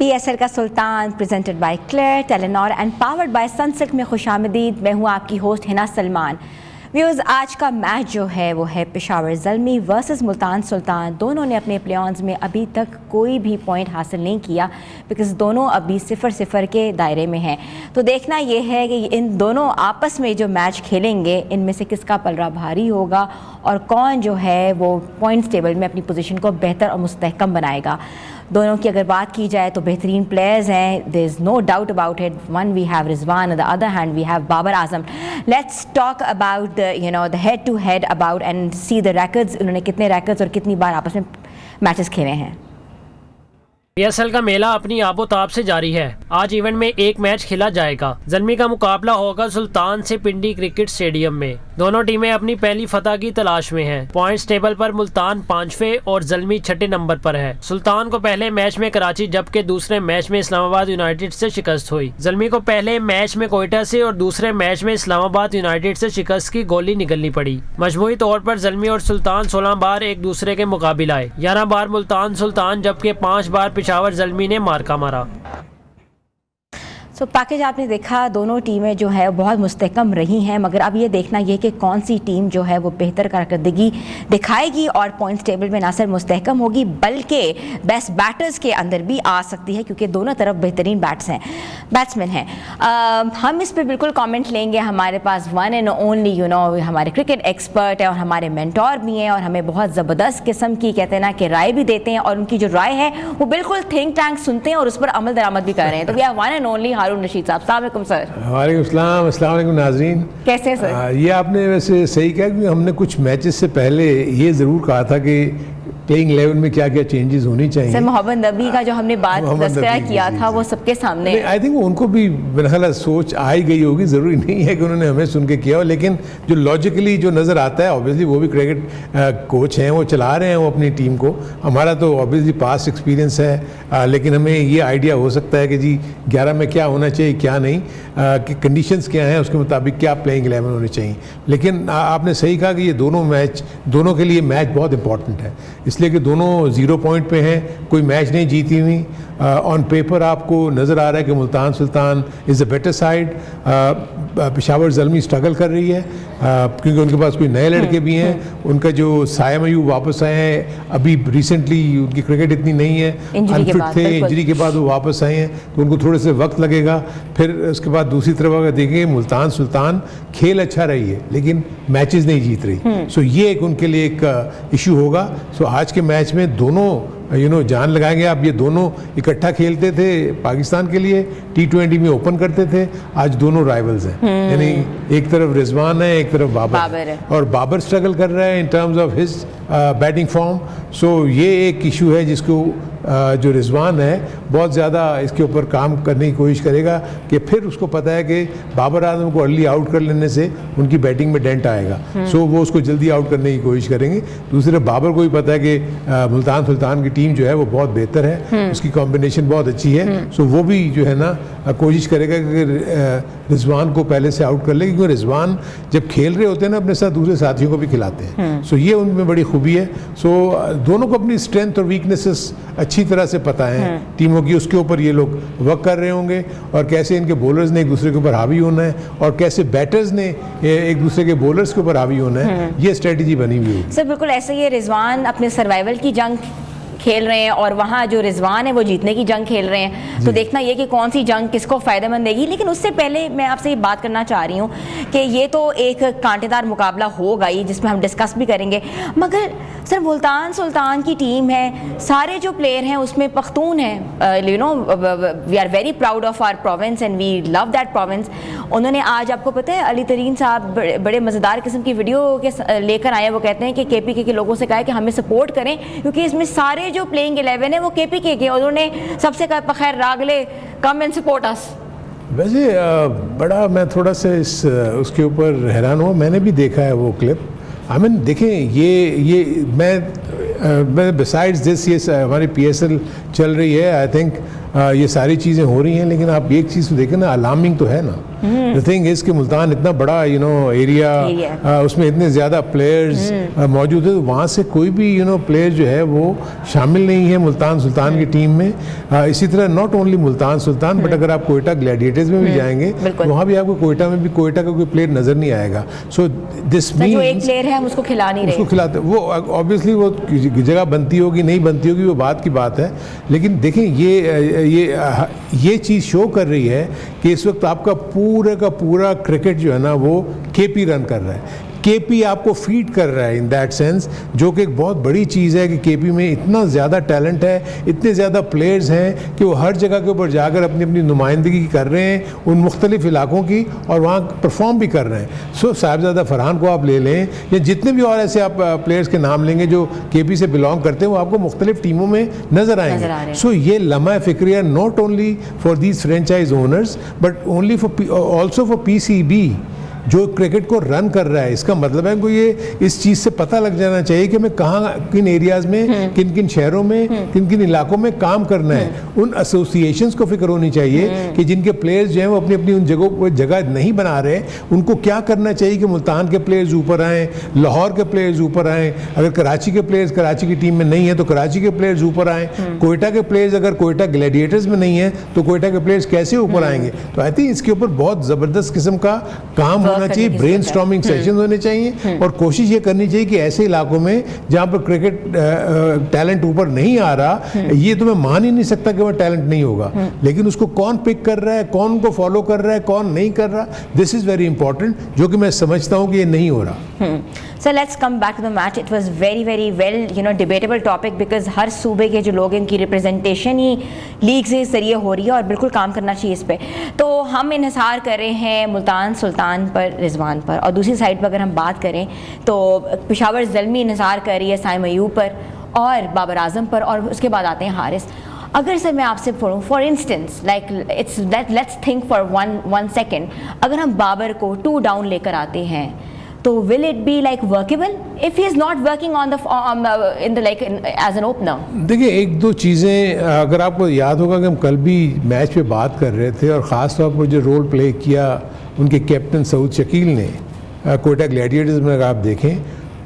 PSL का सुल्तान presented by क्लेयर Telenor and powered by Sunsilk में खुशामदीद। मैं हूँ आपकी होस्ट हिना सलमान। व्यूअर्स, आज का मैच जो है वो है पेशावर ज़ल्मी वर्सेस मुल्तान सुल्तान। दोनों ने अपने प्लेऑफ्स में अभी तक कोई भी पॉइंट हासिल नहीं किया बिकॉज़ दोनों अभी 0-0 के दायरे में हैं। तो देखना ये है कि इन दोनों आपस में जो मैच खेलेंगे इनमें से किसका पलड़ा भारी होगा और कौन जो है वो पॉइंट्स टेबल में अपनी पोजीशन को बेहतर और मुस्तहकम बनाएगा। दोनों की अगर बात की जाए तो बेहतरीन प्लेयर्स हैं, there is no doubt about it. One we have Rizwan, on the other hand we have Babar Azam. Let's talk about the head to head about and see the rackets. उन्होंने कितने रैकेट्स और कितनी बार आपस में मैचेस खेले हैं। PSL का मेला अपनी आबोताब से जारी है। आज इवेंट में एक मैच खेला जाएगा। ज़ल्मी का मुकाबला होगा सुल्तान से पिंडी क्रिकेट स्टेडियम में। दोनों टीमें अपनी पहली फतह की तलाश में हैं। पॉइंट्स टेबल पर मुल्तान 5वें और ज़ल्मी 6ठे नंबर पर है। सुल्तान को पहले मैच में कराची जबकि दूसरे मैच में इस्लामाबाद यूनाइटेड से शिकस्त हुई। ज़ल्मी को पहले मैच में कोयटा से और दूसरे मैच में इस्लामाबाद यूनाइटेड से शिकस्त की गोली निगलनी पड़ी। मजमूई तौर पर ज़ल्मी और सुल्तान 16 बार एक दूसरे के मुकाबले आए। 11 बार मुल्तान सुल्तान जबकि 5 बार पेशावर ज़ल्मी ने मार्का मारा। तो पैकेज आपने देखा, दोनों टीमें जो है बहुत मुस्तहकम रही हैं, मगर अब ये देखना ये कि कौन सी टीम जो है वो बेहतर कारकर्दगी दिखाएगी और पॉइंट्स टेबल में ना सिर्फ मुस्तहकम होगी बल्कि बेस्ट बैटर्स के अंदर भी आ सकती है क्योंकि दोनों तरफ बेहतरीन बैट्समैन हैं। हम इस पर बिल्कुल कमेंट लेंगे। हमारे पास वन एंड ओनली हमारे क्रिकेट एक्सपर्ट है और हमारे मेंटोर भी हैं और हमें बहुत ज़बरदस्त किस्म की कहते हैं ना कि राय भी देते हैं और उनकी जो राय है वो बिल्कुल थिंक टैंक सुनते हैं और उस पर अमल दरामद भी कर रहे हैं। तो we are one and only Rashid साहब। अस्सलाम वालेकुम सर। वालेकुम सलाम। अस्सलाम वालेकुम नाज़रीन। कैसे हैं सर? ये आपने वैसे सही कहा कि हमने कुछ मैचेस से पहले ये ज़रूर कहा था कि प्लेइंग 11 में क्या क्या चेंजेस होनी चाहिए। सर मोहम्मद नबी का जो हमने बात तज़किरा किया था वो सबके सामने। आई थिंक उनको भी मेरा ख्याल सोच आई गई होगी। ज़रूरी नहीं है कि उन्होंने हमें सुन के किया हो, लेकिन जो लॉजिकली जो नज़र आता है, ऑब्वियसली वो भी क्रिकेट कोच हैं, वो चला रहे हैं वो अपनी टीम को। हमारा तो ऑब्वियसली पास्ट एक्सपीरियंस है, लेकिन हमें ये आइडिया हो सकता है कि जी 11 में क्या होना चाहिए क्या नहीं, कि कंडीशंस क्या हैं उसके मुताबिक क्या प्लेइंग 11 होनी चाहिए। लेकिन आपने सही कहा कि ये दोनों के लिए मैच बहुत इंपॉर्टेंट है, इसलिए कि दोनों 0 पॉइंट पे हैं, कोई मैच नहीं जीती हुई। ऑन पेपर आपको नज़र आ रहा है कि Multan Sultan is a better side. Peshawar Zalmi struggle कर रही है क्योंकि उनके पास कोई नए लड़के भी हैं। उनका जो साया मयूब वापस आए हैं, अभी रिसेंटली उनकी क्रिकेट इतनी नहीं है, अनफिट थे, इंजरी के बाद वो वापस आए हैं, तो उनको थोड़े से वक्त लगेगा। फिर उसके बाद दूसरी तरफ अगर देखें, मुल्तान सुल्तान खेल अच्छा रही है लेकिन मैचेस नहीं जीत रही। सो ये एक उनके लिए एक इशू होगा। सो आज के मैच में दोनों जान लगाएंगे। आप ये दोनों इकट्ठा खेलते थे पाकिस्तान के लिए, T20 में ओपन करते थे। आज दोनों राइवल्स हैं, यानी एक तरफ रिजवान है, एक तरफ बाबर है, और बाबर स्ट्रगल कर रहा है in terms of his batting form. So ये एक इशू है जिसको जो रिजवान है बहुत ज़्यादा इसके ऊपर काम करने की कोशिश करेगा कि फिर उसको पता है कि बाबर आजम को अर्ली आउट कर लेने से उनकी बैटिंग में डेंट आएगा। सो वो उसको जल्दी आउट करने की कोशिश करेंगे। दूसरे बाबर को भी पता है कि मुल्तान सुल्तान की टीम जो है वो बहुत बेहतर है, उसकी कॉम्बिनेशन बहुत अच्छी है। सो वो भी जो है ना कोशिश करेगा कि रिजवान को पहले से आउट कर ले, क्योंकि रिजवान जब खेल रहे होते हैं ना अपने साथ दूसरे साथियों को भी खिलाते हैं। सो ये उनमें बड़ी खूबी है। सो दोनों को अपनी स्ट्रेंथ और वीकनेसेस अच्छी तरह से पता है टीमों की, उसके ऊपर ये लोग वर्क कर रहे होंगे और कैसे इनके बॉलर्स ने एक दूसरे के ऊपर हावी होना है और कैसे बैटर्स ने एक दूसरे के बॉलर्स के ऊपर हावी होना है, ये स्ट्रेटजी बनी हुई है। सर बिल्कुल ऐसे ही रिजवान अपने सर्वाइवल की जंग खेल रहे हैं और वहाँ जो रिजवान है वो जीतने की जंग खेल रहे हैं। तो देखना ये कि कौन सी जंग किसको फ़ायदेमंद देगी। लेकिन उससे पहले मैं आपसे ये बात करना चाह रही हूँ कि ये तो एक कांटेदार मुकाबला होगा ही जिसमें हम डिस्कस भी करेंगे, मगर सर मुल्तान सुल्तान की टीम है, सारे जो प्लेयर हैं उसमें पख्तून हैं। We are very proud of our province and we love that province. उन्होंने आज आपको पता है अली तरीन साहब बड़े मज़ेदार किस्म की वीडियो के लेकर आए। वो कहते हैं कि KPK के लोगों से कहा है कि हमें सपोर्ट करें क्योंकि इसमें सारे जो प्लेइंग 11 है वो KPK के, और उन्होंने सबसे कहा बखैर रागले कम एंड सपोर्ट अस। वैसे बड़ा मैं थोड़ा सा उसके ऊपर हैरान हुआ, मैंने भी देखा है वो क्लिप। देखें ये मैं बिसाइड्स दिस ये हमारी PSL चल रही है, आई थिंक ये सारी चीज़ें हो रही हैं, लेकिन आप एक चीज़ तो देखें ना, अलार्मिंग तो है ना। द थिंग इज कि मुल्तान इतना बड़ा एरिया, उसमें इतने ज़्यादा प्लेयर्स मौजूद है, तो वहाँ से कोई भी प्लेयर जो है वो शामिल नहीं है मुल्तान सुल्तान की टीम में। इसी तरह not only Multan Sultan but अगर आप कोयटा ग्लैडिएटर्स में भी जाएंगे तो वहाँ भी आपको कोयटा में भी कोयटा का कोई प्लेयर नज़र नहीं आएगा। सो दिस मीन्स जो एक प्लेयर है हम उसको खिला नहीं रहे, उसको खिलाते, वो ऑब्वियसली वो जगह बनती होगी नहीं बनती होगी वो बात की बात है, लेकिन देखें ये चीज़ शो कर रही है कि इस वक्त आपका पूरा का पूरा क्रिकेट जो है ना वो केपी रन कर रहा है, केपी आपको फीड कर रहा है इन दैट सेंस, जो कि एक बहुत बड़ी चीज़ है कि केपी में इतना ज़्यादा टैलेंट है, इतने ज़्यादा प्लेयर्स हैं कि वो हर जगह के ऊपर जाकर अपनी अपनी नुमाइंदगी कर रहे हैं उन मुख्तलिफ इलाकों की और वहाँ परफॉर्म भी कर रहे हैं। सो साहिबजादा फरहान को आप ले लें या जितने भी और ऐसे आप प्लेयर्स के नाम लेंगे जो केपी से बिलोंग करते हैं वो आपको मुख्तलिफ टीमों में नज़र आएंगे। सो ये लम्हा फ़िक्रिया not only for these franchise owners but only also for PCB जो क्रिकेट को रन कर रहा है। इसका मतलब है कि ये इस चीज़ से पता लग जाना चाहिए कि हमें कहाँ किन एरियाज़ में किन किन शहरों में किन किन इलाकों में काम करना है। उन एसोसिएशंस को फिक्र होनी चाहिए कि जिनके प्लेयर्स जो हैं वो अपनी अपनी उन जगहों को जगह नहीं बना रहे, उनको क्या करना चाहिए कि मुल्तान के प्लेयर्स ऊपर आएँ, लाहौर के प्लेयर्स ऊपर आएँ, अगर कराची के प्लेयर्स कराची की टीम में नहीं है तो कराची के प्लेयर्स ऊपर आएँ, कोयटा के प्लेयर्स अगर कोयटा ग्लैडिएटर्स में नहीं है तो कोयटा के प्लेयर्स कैसे ऊपर आएंगे। तो आई थिंक इसके ऊपर बहुत ज़बरदस्त किस्म का काम होना चाहिए, ब्रेन स्टॉर्मिंग सेशंस होने चाहिए और कोशिश ये करनी चाहिए कि ऐसे इलाकों में जहाँ पर क्रिकेट टैलेंट ऊपर नहीं आ रहा, ये तो मैं मान ही नहीं सकता कि वह टैलेंट नहीं होगा, लेकिन उसको कौन पिक कर रहा है, कौन उनको फॉलो कर रहा है, कौन नहीं कर रहा, दिस इज़ वेरी इंपॉर्टेंट, जो कि मैं समझता हूँ कि ये नहीं हो रहा। So let's come back to the match. It was very well debatable topic because हर सूबे के जो लोग हैं उनकी रिप्रेजेंटेशन ही लीग से जरिए हो रही है और बिल्कुल काम करना चाहिए इस पे। तो हम इन्हिसार कर रहे हैं मुल्तान सुल्तान पर, रिजवान पर, और दूसरी साइड पर अगर हम बात करें तो पेशावर ज़ल्मी इन्हिसार कर रही है साइम अयूब पर और बाबर आजम पर, और उसके बाद आते हैं हारिस। अगर सर मैं आपसे बोलूँ for instance let's think for one second, अगर हम बाबर को 2 डाउन लेकर आते हैं तो will it be like workable if he is not working on the in the like as an opener? देखिए एक दो चीज़ें अगर आपको याद होगा कि हम कल भी मैच पे बात कर रहे थे और ख़ास तौर पर जो रोल प्ले किया उनके कैप्टन सऊद शकील ने कोयटा ग्लैडिएटर्स में, अगर आप देखें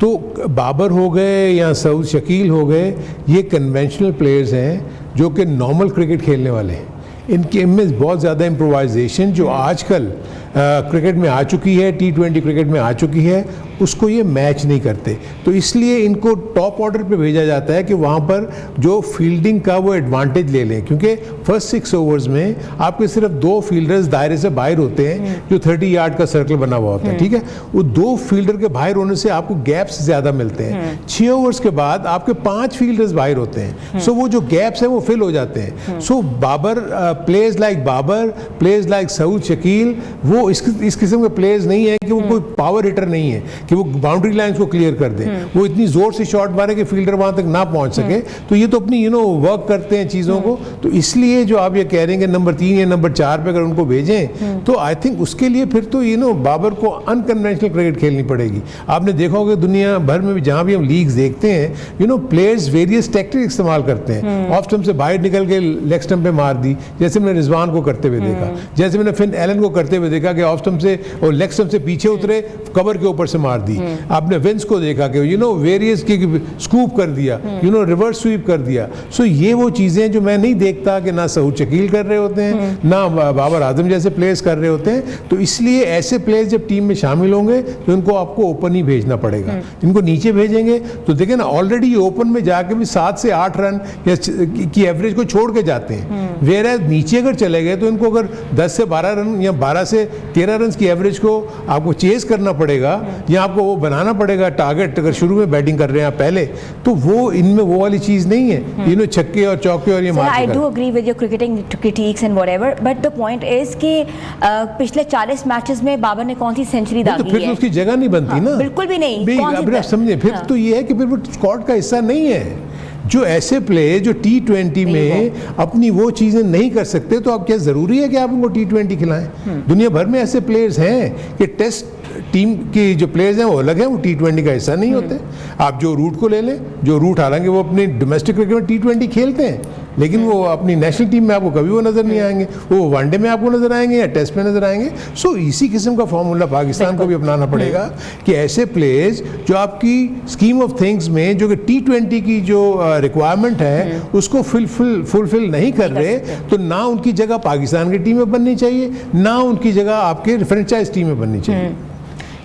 तो बाबर हो गए या सऊद शकील हो गए, ये कन्वेंशनल प्लेयर्स हैं जो कि नॉर्मल क्रिकेट खेलने वाले हैं। इनके में बहुत ज़्यादा इम्प्रोवाइजेशन जो आजकल क्रिकेट में आ चुकी है, T20 क्रिकेट में आ चुकी है, उसको ये मैच नहीं करते, तो इसलिए इनको टॉप ऑर्डर पे भेजा जाता है कि वहाँ पर जो फील्डिंग का वो एडवांटेज ले लें, क्योंकि फर्स्ट 6 ओवर्स में आपके सिर्फ 2 फील्डर्स दायरे से बाहर होते हैं जो 30 यार्ड का सर्कल बना हुआ होता है, ठीक है। वो 2 फील्डर के बाहर होने से आपको गैप्स ज़्यादा मिलते हैं। 6 ओवर्स के बाद आपके 5 फील्डर्स बाहर होते हैं, सो वो जो गैप्स हैं वो फिल हो जाते हैं। So Babar players like Babar, players like Saud Shakil, वो इस किस्म के प्लेयर्स नहीं है कि वो कोई पावर हिटर नहीं है कि वो बाउंड्री लाइंस को क्लियर कर दें, वो इतनी जोर से शॉट मारे कि फील्डर वहां तक ना पहुंच सके। तो ये तो अपनी वर्क करते हैं चीज़ों को, तो इसलिए जो आप ये कह रहे हैं कि नंबर 3 या नंबर 4 पे अगर उनको भेजें तो आई थिंक उसके लिए फिर तो बाबर को अनकन्वेंशनल क्रिकेट खेलनी पड़ेगी। आपने देखा होगा दुनिया भर में भी जहाँ भी हम लीग्स देखते हैं प्लेयर्स वेरियस टैक्टिक इस्तेमाल करते हैं। ऑफ स्टंप से बाहर निकल के लेग स्टंप पे मार दी, जैसे मैंने रिजवान को करते हुए देखा, जैसे मैंने फिन एलन को करते हुए देखा कि ऑफ स्टंप से और लेग स्टंप से पीछे उतरे, कवर के ऊपर से मार दी। आपने विंस को देखा कि वेरियस की स्कूप कर दिया, रिवर्स स्वीप कर दिया। सो ये वो चीज़ें जो मैं नहीं देखता कि ना सऊद शकील कर रहे होते हैं ना बाबर आजम जैसे प्लेयर्स कर रहे होते हैं। तो इसलिए ऐसे प्लेयर्स जब टीम में शामिल होंगे तो इनको आपको ओपन ही भेजना पड़ेगा। इनको नीचे भेजेंगे तो देखें ना, ऑलरेडी ओपन में जाके भी 7 से 8 रन की एवरेज को छोड़ के जाते हैं, वेयर नीचे अगर चले गए तो इनको अगर 10 से 12 रन या 12 से 13 रन की एवरेज को आपको चेस करना पड़ेगा या आपको वो बनाना पड़ेगा टारगेट। अगर शुरू में बैटिंग कर रहे हैं आप पहले, तो वो इनमें वो वाली चीज़ नहीं है, छक्के और चौके और ये मार। I do agree with your cricketing critics and whatever, but the point is कि पिछले 40 मैचेस में बाबर ने कौन सी सेंचुरी दागी है? फिर तो उसकी जगह नहीं बनती ना, बिल्कुल भी नहीं। आप समझे, फिर तो ये है कि फिर वो स्क्वाड का हिस्सा नहीं है। जो ऐसे प्लेयर जो T20 में अपनी वो चीज़ें नहीं कर सकते, तो आप क्या ज़रूरी है कि आप उनको T20 खिलाएं? दुनिया भर में ऐसे प्लेयर्स हैं कि टेस्ट टीम के जो प्लेयर्स हैं वो अलग हैं, वो T20 का हिस्सा नहीं होते। आप जो रूट को ले लें, जो रूट हालांकि वो अपनी डोमेस्टिक क्रिकेट में T20 खेलते हैं, लेकिन वो अपनी नेशनल टीम में आपको कभी वो नज़र नहीं आएंगे, वो वनडे में आपको नज़र आएंगे या टेस्ट में नज़र आएंगे। सो इसी किस्म का फॉर्मूला पाकिस्तान को भी अपनाना पड़ेगा कि ऐसे प्लेयर्स जो आपकी स्कीम ऑफ थिंग्स में जो कि T20 की जो रिक्वायरमेंट है उसको फुलफिल नहीं कर रहे, तो ना उनकी जगह पाकिस्तान की टीम में बननी चाहिए, ना उनकी जगह आपके फ्रेंचाइज टीम में बननी चाहिए।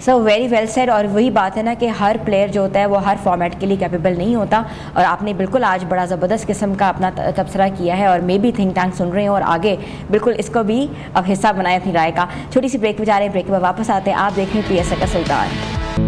So very well said. और वही बात है ना कि हर प्लेयर जो होता है वो हर फॉर्मेट के लिए कैपेबल नहीं होता, और आपने बिल्कुल आज बड़ा ज़बरदस्त किस्म का अपना तबसरा किया है, और मे भी थिंक टैंक सुन रहे हैं और आगे बिल्कुल इसको भी अब हिस्सा बनाए अपनी राय का। छोटी सी ब्रेक पे जा रहे हैं, ब्रेक के बाद वापस आते हैं। आप देख रहे हैं PSL का सुल्तान।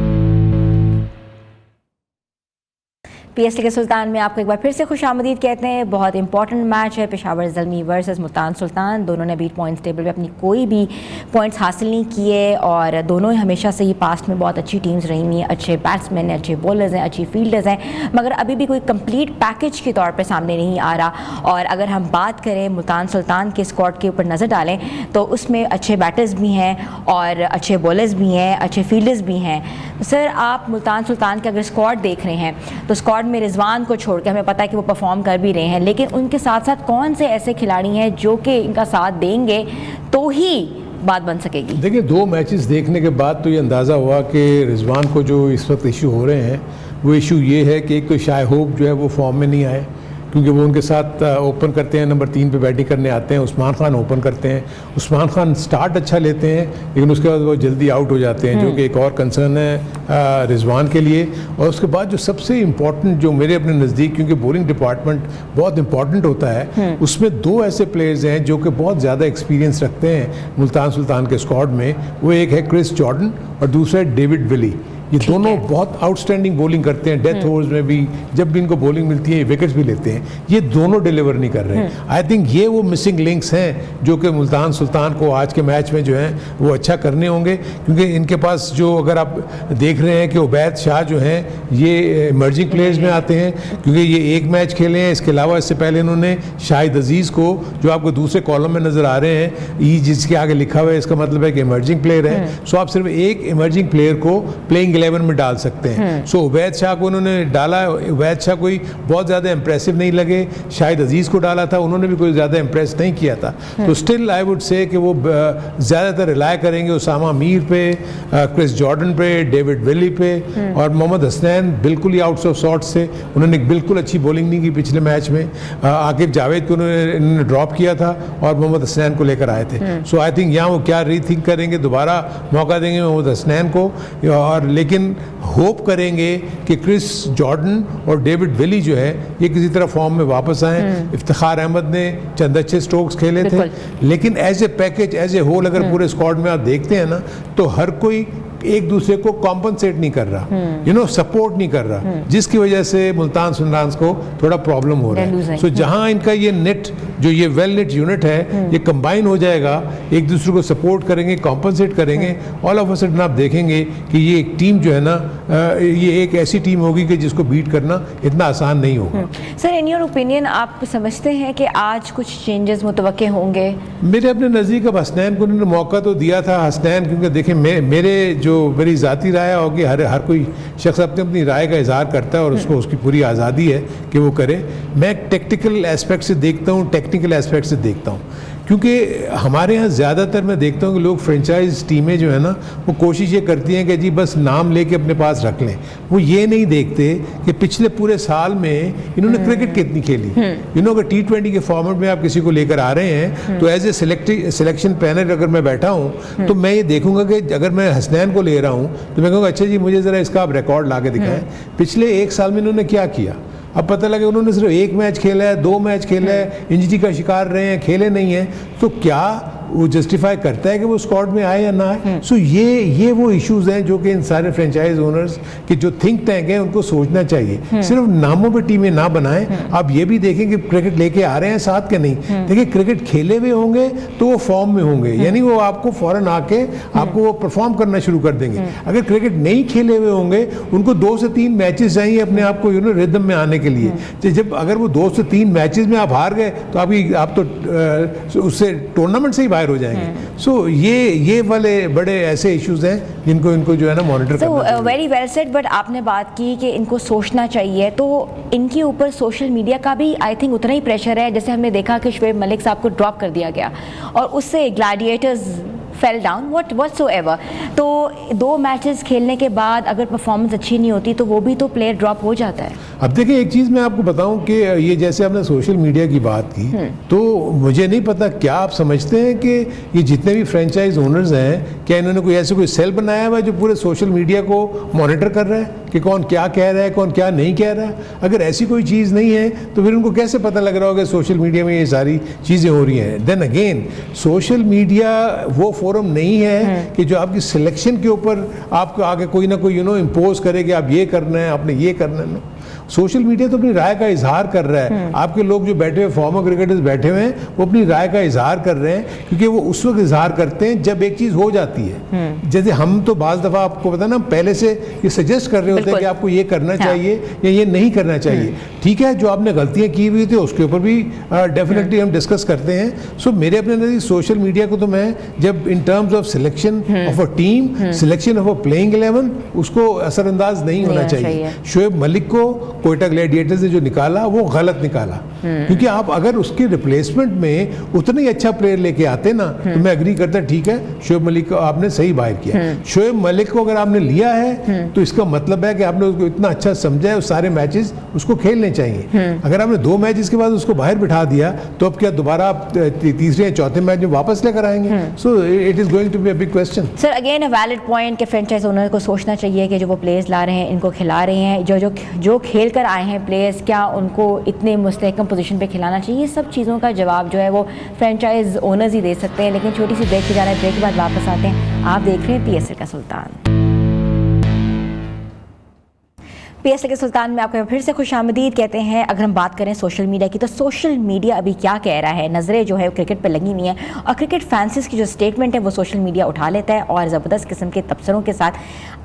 PSL के सुल्तान में आपको एक बार फिर से खुशामदीद कहते हैं। बहुत इंपॉर्टेंट मैच है, पेशावर ज़ल्मी वर्सेस मुल्तान सुल्तान। दोनों ने अभी पॉइंट्स टेबल पे अपनी कोई भी पॉइंट्स हासिल नहीं किए, और दोनों ही हमेशा से ही पास्ट में बहुत अच्छी टीम्स रही हुई हैं, अच्छे बैट्समैन हैं, अच्छे बॉलर्स हैं, अच्छी फील्डर्स हैं, मगर अभी भी कोई कंप्लीट पैकेज के तौर पर सामने नहीं आ रहा। और अगर हम बात करें मुल्तान सुल्तान के स्क्वाड के ऊपर नज़र डालें तो उसमें अच्छे बैटर्स भी हैं और अच्छे बॉलर्स भी हैं, अच्छे फील्डर्स भी हैं। सर, आप मुल्तान सुल्तान के अगर स्क्वाड देख रहे हैं तो स्क्वाड में रिजवान को छोड़ के हमें पता है कि वो परफॉर्म कर भी रहे हैं, लेकिन उनके साथ साथ कौन से ऐसे खिलाड़ी हैं जो कि इनका साथ देंगे तो ही बात बन सकेगी? देखिए, 2 मैचेस देखने के बाद तो ये अंदाज़ा हुआ कि रिजवान को जो इस वक्त इशू हो रहे हैं वो इशू ये है कि एक तो शाय होप जो है वो फॉर्म में नहीं आए, क्योंकि वो उनके साथ ओपन करते हैं, नंबर 3 पे बैटिंग करने आते हैं। उस्मान खान ओपन करते हैं, उस्मान खान स्टार्ट अच्छा लेते हैं, लेकिन उसके बाद वो जल्दी आउट हो जाते हैं, जो कि एक और कंसर्न है रिजवान के लिए। और उसके बाद जो सबसे इम्पॉर्टेंट जो मेरे अपने नज़दीक, क्योंकि बॉलिंग डिपार्टमेंट बहुत इंपॉर्टेंट होता है, उसमें 2 ऐसे प्लेयर्स हैं जो कि बहुत ज़्यादा एक्सपीरियंस रखते हैं मुल्तान सुल्तान के स्क्वाड में। वो एक है क्रिस जॉर्डन और दूसरा है डेविड विली। ये दोनों बहुत आउटस्टैंडिंग बॉलिंग करते हैं, डेथ ओवर्स में भी जब भी इनको बॉलिंग मिलती है विकेट्स भी लेते हैं। ये दोनों डिलीवर नहीं कर रहे हैं। आई थिंक ये वो मिसिंग लिंक्स हैं जो कि मुल्तान सुल्तान को आज के मैच में जो है वो अच्छा करने होंगे, क्योंकि इनके पास जो अगर आप देख रहे हैं कि उबैद शाह जो हैं ये इमर्जिंग प्लेयर्स में आते हैं, क्योंकि ये 1 मैच खेले हैं। इसके अलावा इससे पहले इन्होंने शाहिद अजीज़ को, जो आपको दूसरे कॉलम में नज़र आ रहे हैं, ई जिसके आगे लिखा हुआ है, इसका मतलब है कि इमर्जिंग प्लेयर है। सो आप सिर्फ एक इमर्जिंग प्लेयर को प्लेइंग 11 में डाल सकते हैं। सो उबैद शाह को उन्होंने डाला। उबैद शाह कोई बहुत ज़्यादा इंप्रेसिव नहीं लगे। शाहिद अजीज़ को डाला था, उन्होंने भी कोई ज़्यादा इंप्रेस नहीं किया था। तो स्टिल आई वुड से कि वो ज़्यादातर रिलाय करेंगे उसामा मीर पे, क्रिस जॉर्डन पे, डेविड विली पे, और मोहम्मद हसनैन बिल्कुल ही आउट्स ऑफ सॉर्ट्स थे। उन्होंने बिल्कुल अच्छी बॉलिंग नहीं की पिछले मैच में। आकिब जावेद को उन्होंने ड्रॉप किया था और मोहम्मद हसनैन को लेकर आए थे। सो आई थिंक यहाँ वो क्या रीथिंक करेंगे, दोबारा मौका देंगे मोहम्मद हसनैन को, और लेकिन होप करेंगे कि क्रिस जॉर्डन और डेविड विली जो है ये किसी तरह फॉर्म में वापस आए। इफ्तिखार अहमद ने चंद अच्छे स्ट्रोक्स खेले थे, लेकिन as a package, as a whole अगर पूरे स्क्वाड में आप देखते हैं ना, तो हर कोई एक दूसरे को कॉम्पनसेट नहीं कर रहा, सपोर्ट नहीं कर रहा, जिसकी वजह से मुल्तान सुल्तान को थोड़ा प्रॉब्लम हो रहा है। सो जहां इनका ये नेट, जो ये वेल नेट यूनिट है, ये कंबाइन हो जाएगा, एक दूसरे को सपोर्ट करेंगे, कॉम्पनसेट करेंगे, ऑल ऑफ अ सडन आप देखेंगे कि ये एक टीम जो है ना, ये एक ऐसी टीम होगी कि जिसको बीट करना इतना आसान नहीं होगा। सर, इन योर ओपिनियन आप समझते हैं कि आज कुछ चेंजेस मुतवक्के होंगे? मेरे अपने नज़दीक अब हसनैन को उन्होंने मौका तो दिया था। हसनैन, क्योंकि देखें मेरे जो मेरी ज़ाती राय होगी, हर कोई शख्स अपनी राय का इजहार करता है और उसको उसकी पूरी आज़ादी है कि वो करे। मैं टेक्निकल एस्पेक्ट से देखता हूँ, टेक्निकल एस्पेक्ट से देखता हूँ, क्योंकि हमारे यहाँ ज़्यादातर मैं देखता हूँ कि लोग फ्रेंचाइज टीमें जो है ना, वो कोशिश ये करती हैं कि जी बस नाम लेके अपने पास रख लें। वो ये नहीं देखते कि पिछले पूरे साल में इन्होंने क्रिकेट कितनी खेली। अगर T20 के फॉर्मेट में आप किसी को लेकर आ रहे हैं, तो एज ए सिलेक्शन पैनल अगर मैं बैठा हूँ तो मैं ये देखूंगा कि अगर मैं हसनैन को ले रहा हूँ तो मैं कहूँगा अच्छा जी मुझे ज़रा इसका आप रिकॉर्ड ला के दिखाएं, पिछले 1 साल में इन्होंने क्या किया। अब पता लगे उन्होंने सिर्फ 1 मैच खेला है, 2 मैच खेला है, इंजरी का शिकार रहे हैं, खेले नहीं हैं, तो क्या वो जस्टिफाई करता है कि वो स्क्वाड में आए या ना आए? सो ये वो इश्यूज हैं जो कि इन सारे फ्रेंचाइज ओनर्स के जो थिंक टैंक हैं उनको सोचना चाहिए। सिर्फ नामों पे टीमें ना बनाएं। आप ये भी देखें कि क्रिकेट लेके आ रहे हैं साथ के नहीं, देखिए क्रिकेट खेले हुए होंगे तो वो फॉर्म में होंगे, यानी वो आपको फौरन आके आपको वो परफॉर्म करना शुरू कर देंगे। अगर क्रिकेट नहीं खेले हुए होंगे, उनको 2 से 3 मैचेस चाहिए अपने आप को रिदम में आने के लिए। जब अगर वो 2 से 3 मैचेस में आप हार गए तो आप तो उससे टूर्नामेंट से ही एक्सपायर हो जाएंगे। सो ये वाले बड़े ऐसे इश्यूज हैं जिनको इनको जो है ना मॉनिटर करना चाहिए। Very well said. बट आपने बात की कि इनको सोचना चाहिए, तो इनके ऊपर सोशल मीडिया का भी आई थिंक उतना ही प्रेशर है। जैसे हमने देखा कि शुएब मलिक साहब को ड्रॉप कर दिया गया और उससे ग्लैडिएटर्स फेल डाउन व्हाटसोएवर। तो 2 मैचेस खेलने के बाद अगर परफॉर्मेंस अच्छी नहीं होती तो वो भी तो प्लेयर ड्रॉप हो जाता है। अब देखिए एक चीज़ मैं आपको बताऊं कि ये जैसे आपने सोशल मीडिया की बात की, तो मुझे नहीं पता क्या आप समझते हैं कि ये जितने भी फ्रेंचाइज ओनर्स हैं, क्या इन्होंने कोई ऐसे कोई सेल बनाया हुआ है जो पूरे सोशल मीडिया को मॉनिटर कर रहा है कि कौन क्या कह रहा है, कौन क्या नहीं कह रहा है? अगर ऐसी कोई चीज़ नहीं है तो फिर उनको कैसे पता लग रहा होगा सोशल मीडिया में ये सारी चीज़ें हो रही हैं? देन अगेन सोशल मीडिया वो फोरम नहीं है कि जो आपकी सिलेक्शन के ऊपर आपको आगे कोई ना कोई इम्पोज करे कि आप ये करना है, आपने ये करना है। सोशल मीडिया तो अपनी राय का इजहार कर रहा है। आपके लोग जो बैठे हुए फॉर्मर क्रिकेटर्स बैठे हुए हैं वो अपनी राय का इजहार कर रहे हैं, क्योंकि वो उस वक्त इजहार करते हैं जब एक चीज़ हो जाती है। जैसे हम तो बाज़ दफ़ा आपको पता ना पहले से ये सजेस्ट कर रहे होते हैं कि आपको ये करना चाहिए या ये नहीं करना चाहिए। ठीक है, जो आपने गलतियाँ की हुई थी उसके ऊपर भी डेफिनेटली हम डिस्कस करते हैं। सो मेरे अपने नज़रिए सोशल मीडिया को तो मैं जब इन terms of selection of a team, selection of a playing 11, उसको असरअंदाज नहीं होना चाहिए। शुएब मलिक को कोयटा ग्लैडिएटर्स ने जो निकाला वो गलत निकाला, क्योंकि आप अगर उसके रिप्लेसमेंट में उतना ही अच्छा प्लेयर लेके आते ना तो मैं एग्री करता, ठीक है शुएब मलिक को आपने सही बाहर किया। शुएब मलिक को अगर आपने लिया है तो इसका मतलब है कि आपने उसको इतना अच्छा समझा है, सारे मैचेस उसको खेलने चाहिए। अगर आपने 2 मैचेस के बाद उसको बाहर बिठा दिया तो अब क्या दोबारा आप तीसरे या चौथे मैच में वापस लेकर आएंगे? So it is going to be a big question. Sir again a valid point कि फ्रेंचाइज ओनर को सोचना चाहिए कि जो वो प्लेयर्स ला रहे हैं, इनको खिला रहे हैं, जो खेल कर आए हैं प्लेयर्स, क्या उनको इतने मुस्तहकम पोजीशन पे खिलाना चाहिए? सब चीज़ों का जवाब जो है वो फ्रेंचाइज ओनर्स ही दे सकते हैं। लेकिन छोटी सी ब्रेक पे जा रहे हैं, ब्रेक के बाद वापस आते हैं। आप देख रहे हैं PSL का सुल्तान। PSL के सुल्तान में आपको फिर से खुशामदीद कहते हैं। अगर हम बात करें सोशल मीडिया की, तो सोशल मीडिया अभी क्या कह रहा है, नज़रें जो है वो क्रिकेट पे लगी हुई हैं और क्रिकेट फैंसिस की जो स्टेटमेंट है वो सोशल मीडिया उठा लेता है और ज़बरदस्त किस्म के तबसरों के साथ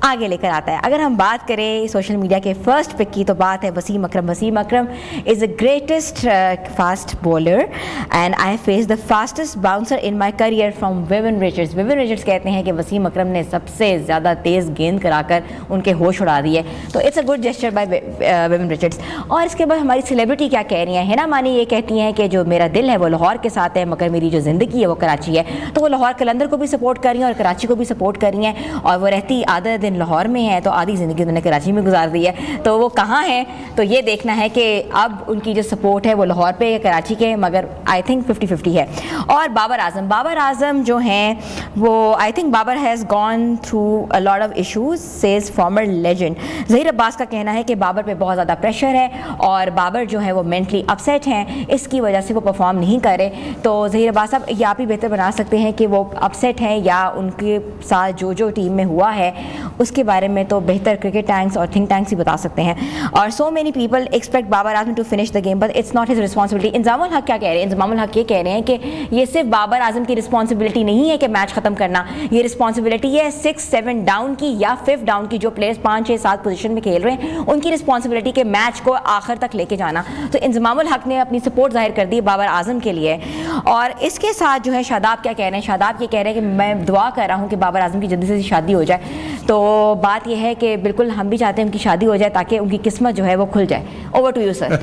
आगे लेकर आता है। अगर हम बात करें सोशल मीडिया के फर्स्ट पिक की, तो बात है Wasim Akram. Wasim Akram is the greatest fast bowler and I face the fastest bouncer in my career from Vivian Richards. Vivian Richards कहते हैं कि वसीम अकरम ने सबसे ज़्यादा तेज़ गेंद कराकर उनके होश उड़ा दिए। तो it's a good gesture by Vivian Richards. और इसके बाद हमारी सेलिब्रिटी क्या कह रही हैं? हिना मानी ये कहती हैं कि जो मेरा दिल है वो लाहौर के साथ है, मगर मेरी जो ज़िंदगी है वो कराची है। तो वो लाहौर कलंदर को भी सपोर्ट कर रही हैं और कराची को भी सपोर्ट कर रही हैं, और वो रहती आधा दिन लाहौर में है तो आधी ज़िंदगी उन्होंने कराची में गुजार दी है। तो वो कहाँ हैं? तो ये देखना है कि अब उनकी जो सपोर्ट है वो लाहौर पे या कराची के, मगर आई थिंक 50-50 है। और बाबर आजम जो हैं वो I think Babar has gone through a lot of issues, says former legend. Zaheer Abbas का कहना है कि बाबर पे बहुत ज़्यादा प्रेशर है और बाबर जो है वो मेंटली अपसेट हैं, इसकी वजह से वो परफॉर्म नहीं कर रहे। तो ज़हीर अब्बास साहब ये आप ही बेहतर बना सकते हैं कि वो अपसेट हैं या उनके साथ जो टीम में हुआ है उसके बारे में तो बेहतर क्रिकेट टैंक्स और थिंक टैंक्स ही बता सकते हैं। और so many people expect Babar Azam to finish the game but it's not his responsibility. Inzamamul Haq क्या कह रहे हैं? इंजामुल हक ये कह रहे हैं कि ये सिर्फ बाबर आजम की रिस्पॉन्सिबिलिटी नहीं है कि मैच ख़त्म करना, ये रिस्पॉन्सिबिलिटी है 6-7 डाउन की या 5 डाउन की, जो प्लेयर्स 5-6-7 पोजीशन में खेल रहे हैं उनकी रिस्पॉन्सिबिलिटी के मैच को आखिर तक लेके जाना। तो इंजमामुल हक ने अपनी सपोर्ट जाहिर कर दी बाबर आजम के लिए। और इसके साथ जो है शादाब क्या कह रहे हैं? शादाब ये कह रहे हैं कि मैं दुआ कर रहा हूँ कि बाबर आजम की जल्दी से शादी हो जाए। तो बात यह है कि बिल्कुल हम भी चाहते हैं उनकी शादी हो जाए ताकि उनकी किस्मत जो है वो खुल जाए। Over to you sir.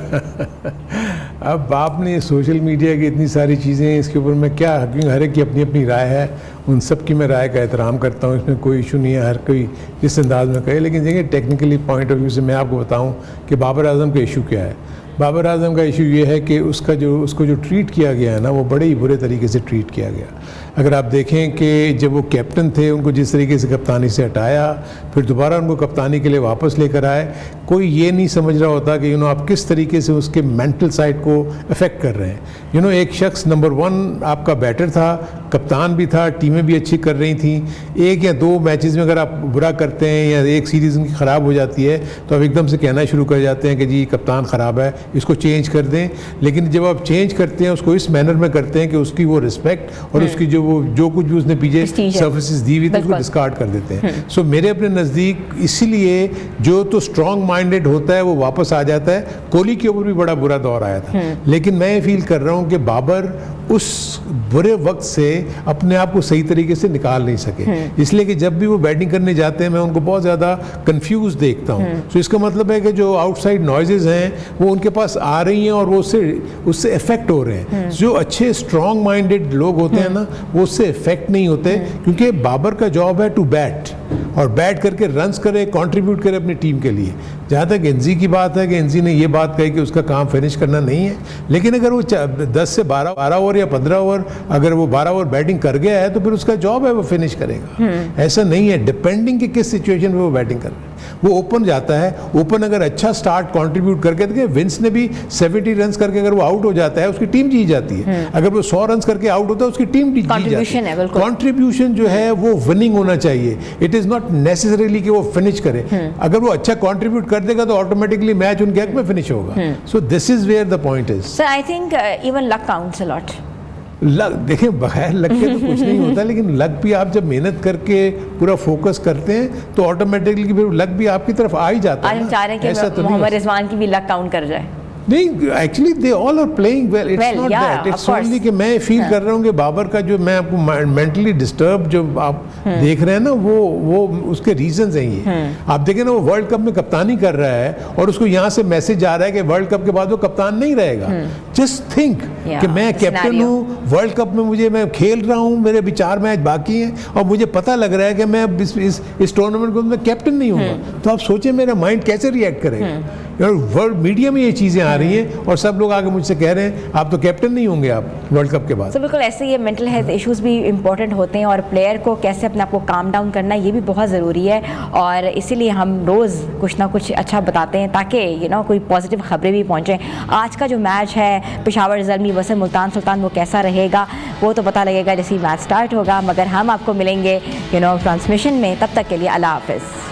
अब आपने सोशल मीडिया की इतनी सारी चीज़ें, इसके ऊपर मैं क्या, हर एक की अपनी अपनी राय है, उन सब की मैं राय का एहतराम करता हूँ, इसमें कोई इशू नहीं है, हर कोई जिस अंदाज में कहे। लेकिन देखिए टेक्निकली पॉइंट ऑफ व्यू से मैं आपको बताऊँ कि बाबर आजम का इशू क्या है। बाबर आजम का इशू ये है कि उसको जो ट्रीट किया गया है ना वो बड़े ही बुरे तरीके से ट्रीट किया गया। अगर आप देखें कि जब वो कैप्टन थे उनको जिस तरीके से कप्तानी से हटाया, फिर दोबारा उनको कप्तानी के लिए वापस लेकर आए, कोई ये नहीं समझ रहा होता कि आप किस तरीके से उसके मेंटल साइड को अफेक्ट कर रहे हैं। एक शख्स नंबर 1 आपका बैटर था, कप्तान भी था, टीमें भी अच्छी कर रही थी। 1 या 2 मैचेस में अगर आप बुरा करते हैं या एक सीरीज़ उनकी ख़राब हो जाती है तो आप एकदम से कहना शुरू कर जाते हैं कि जी कप्तान ख़राब है, इसको चेंज कर दें। लेकिन जब आप चेंज करते हैं उसको इस मैनर में करते हैं कि उसकी वो रिस्पेक्ट और उसकी जो वो जो कुछ भी उसने पीछे Prestige है। सर्विसेज दी हुई थी उसको बिल्कुल। डिस्कार्ड कर देते हैं। सो मेरे अपने नज़दीक इसीलिए जो तो स्ट्रॉन्ग माइंडेड होता है वो वापस आ जाता है। कोहली के ऊपर भी बड़ा बुरा दौर आया था, लेकिन मैं ये फील कर रहा हूँ कि बाबर उस बुरे वक्त से अपने आप को सही तरीके से निकाल नहीं सके, इसलिए कि जब भी वो बैटिंग करने जाते हैं मैं उनको बहुत ज़्यादा कंफ्यूज देखता हूँ। तो इसका मतलब है कि जो आउटसाइड नॉइजेज हैं वो उनके पास आ रही हैं और वो उससे इफेक्ट हो रहे हैं। जो अच्छे स्ट्रॉन्ग माइंडेड लोग होते हैं ना वो उससे इफेक्ट नहीं होते, क्योंकि बाबर का जॉब है टू बैट और बैट करके रन्स करे, कंट्रीब्यूट करे अपनी टीम के लिए। जहाँ तक एनजी की बात है कि एनजी ने ये बात कही कि उसका काम फिनिश करना नहीं है, लेकिन अगर वो 10 से 12 ओवर या 15 ओवर अगर वो 12 ओवर बैटिंग कर गया है तो फिर उसका जॉब है वो फिनिश करेगा। ऐसा नहीं है, डिपेंडिंग कि किस सिचुएशन में वो बैटिंग कर रहा है। वो ओपन जाता है, ओपन अगर अच्छा स्टार्ट कंट्रीब्यूट करके, देखिए विंस ने भी 70 रन्स करके अगर वो आउट हो जाता है उसकी टीम जीत जाती है। अगर वो 100 रन्स करके आउट होता है उसकी टीम जीत जाती Contribution है, है। बिल्कुल। कंट्रीब्यूशन जो है वो विनिंग होना चाहिए। इट इज नॉट नेसेसरीली कि वो फिनिश करे। अगर वो अच्छा कंट्रीब्यूट कर देगा तो ऑटोमेटिकली मैच उनके हक में फिनिश होगा। So this is where the point is. Sir I think even luck counts a lot. Luck, देखिए बगैर लक के तो कुछ नहीं होता, लेकिन लक भी आप जब मेहनत करके पूरा फोकस करते हैं तो ऑटोमेटिकली फिर लक भी आपकी तरफ आ ही जाता आज है हम ना। चाह रहे हैं ऐसा कि तो नहीं मोहम्मद हो रिजवान की भी लक काउंट कर जाए। नहीं, actually they all are playing well. It's Well, not yeah, that, of it's course. Only कि मैं फील कर रहा हूँ कि बाबर का जो मैं आपको मेंटली डिस्टर्ब जो आप देख रहे हैं ना वो उसके रीजंस हैं ये। आप देखें ना वो वर्ल्ड कप में कप्तानी कर रहा है और उसको यहाँ से मैसेज आ रहा है कि वर्ल्ड कप के बाद वो कप्तान नहीं रहेगा। जस्ट थिंक Yeah, कि मैं कैप्टन scenario. हूँ, वर्ल्ड कप में मैं खेल रहा हूँ, मेरे अभी 4 मैच बाकी हैं और मुझे पता लग रहा है कि मैं अब इस टूर्नामेंट को मैं कैप्टन नहीं हूँ। तो आप सोचिए मेरा माइंड कैसे रिएक्ट करेगा। वर्ल्ड मीडिया में ये चीज़ें आ रही हैं और सब लोग आगे मुझसे कह रहे हैं आप तो कैप्टन नहीं होंगे आप वर्ल्ड कप के बाद। तो बिल्कुल ऐसे ये मेंटल हेल्थ इश्यूज भी इंपॉर्टेंट होते हैं और प्लेयर को कैसे अपने आप को काम डाउन करना ये भी बहुत ज़रूरी है। और इसीलिए हम रोज़ कुछ ना कुछ अच्छा बताते हैं ताकि कोई पॉजिटिव खबरें भी पहुँचें। आज का जो मैच है पेशावर ज़ल्मी वर्सेस मुल्तान सुल्तान वो कैसा रहेगा वो तो पता लगेगा जैसे ही मैच स्टार्ट होगा, मगर हम आपको मिलेंगे ट्रांसमिशन में। तब तक के लिए अल्लाह हाफ़िज़।